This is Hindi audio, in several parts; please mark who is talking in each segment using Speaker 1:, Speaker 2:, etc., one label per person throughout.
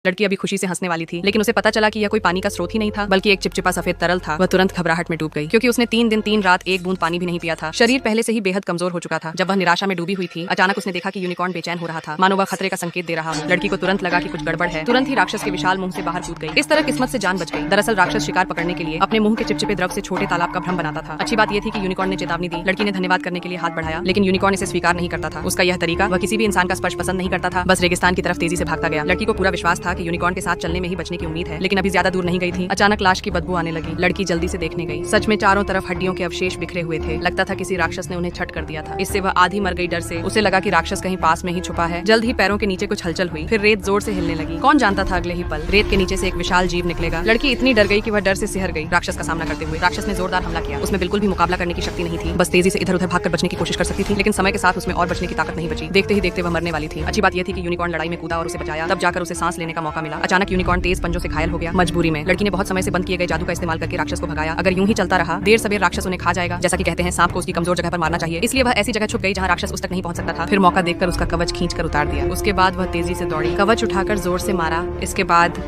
Speaker 1: लड़की अभी खुशी से हंसने वाली थी, लेकिन उसे पता चला कि यह कोई पानी का स्रोत ही नहीं था, बल्कि एक चिपचिपा सफेद तरल था। वह तुरंत घबराहट में डूब गई, क्योंकि उसने 3 दिन 3 रात एक बूंद पानी भी नहीं पिया था। शरीर पहले से ही बेहद कमजोर हो चुका था। जब वह निराशा में डूबी हुई थी, अचानक उसने देखा कि यूनिकॉर्न बेचैन हो रहा था, मानो वह खतरे का संकेत दे रहा हो। लड़की को तुरंत लगा कि कुछ गड़बड़ है। तुरंत ही राक्षस के विशाल मुंह से बाहर कूद गई। इस तरह किस्मत से जान बच गई। दरअसल राक्षस शिकार पकड़ने के लिए अपने मुंह के चिपचिपे द्रव से छोटे तालाब का भ्रम बनाता था। अच्छी बात यह थी कि यूनिकॉर्न ने चेतावनी दी। लड़की ने धन्यवाद करने के लिए हाथ बढ़ाया, लेकिन यूनिकॉर्न इसे स्वीकार नहीं करता था। उसका यह तरीका, वह किसी भी इंसान का स्पर्श पसंद नहीं करता था, बस रेगिस्तान की तरफ तेजी से भागता गया। लड़की को पूरा विश्वास था कि यूनिकॉर्न के साथ चलने में ही बचने की उम्मीद है, लेकिन अभी ज्यादा दूर नहीं गई थी। अचानक लाश की बदबू आने लगी। लड़की जल्दी से देखने गई। सच में चारों तरफ हड्डियों के अवशेष बिखरे हुए थे। लगता था किसी राक्षस ने उन्हें छट कर दिया था। इससे वह आधी मर गई डर से। उसे लगा कि राक्षस कहीं पास में ही छुपा है। जल्द ही पैरों के नीचे कुछ हलचल हुई, फिर रेत जोर से हिलने लगी। कौन जानता था अगले ही पल रेत के नीचे से एक विशाल जीव निकलेगा। लड़की इतनी डर गई कि वह डर से सिहर गई। राक्षस का सामना करते हुए राक्षस ने जोरदार हमला किया। उसमें बिल्कुल भी मुकाबला करने की शक्ति नहीं थी, बस तेजी से इधर उधर भागकर बचने की कोशिश कर सकती थी, लेकिन समय के साथ उसमें और बचने की ताकत नहीं बची। देखते ही देखते वह मरने वाली थी। अच्छी बात यह थी कि यूनिकॉर्न लड़ाई में कूदा और उसे बचाया, तब जाकर उसे सांस लेने का मौका मिला। अचानक यूनिकॉर्न तेज पंजों से घायल हो गया। मजबूरी में लड़की ने बहुत समय से बंद किए गए जादू का इस्तेमाल करके राक्षस को भगाया। अगर यूं ही चलता रहा, देर सवेर राक्षस उन्हें खा जाएगा। जैसा कि कहते हैं, सांप को उसकी कमजोर जगह पर मारना चाहिए। इसलिए वह ऐसी जगह छुप गई जहां राक्षस उस तक नहीं पहुंच सकता था। फिर मौका देखकर उसका कवच खींचकर उतार दिया। उसके बाद वह तेजी से दौड़ी, कवच उठाकर जोर से मारा। इसके बाद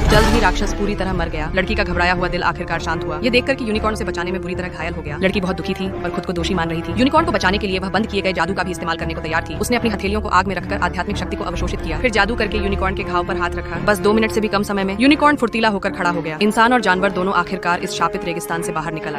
Speaker 1: जल्द ही राक्षस पूरी तरह मर गया। लड़की का घबराया हुआ दिल आखिरकार शांत हुआ, ये देखकर कि यूनिकॉर्न उसे बचाने में बुरी तरह घायल हो गया। लड़की बहुत दुखी थी और खुद को दोषी मान रही थी। यूनिकॉर्न को बचाने के लिए वह बंद किए गए जादू का भी इस्तेमाल करने को तैयार थी। उसने अपनी हथेलियों को आग में रखकर आध्यात्मिक शक्ति को अवशोषित किया, फिर जादू करके यूनिकॉर्न के घाव पर हाथ रखा। बस 2 मिनट से भी कम समय में यूनिकॉर्न फुर्तीला होकर खड़ा हो गया। इंसान और जानवर दोनों आखिरकार इस शापित रेगिस्तान से बाहर निकल आए।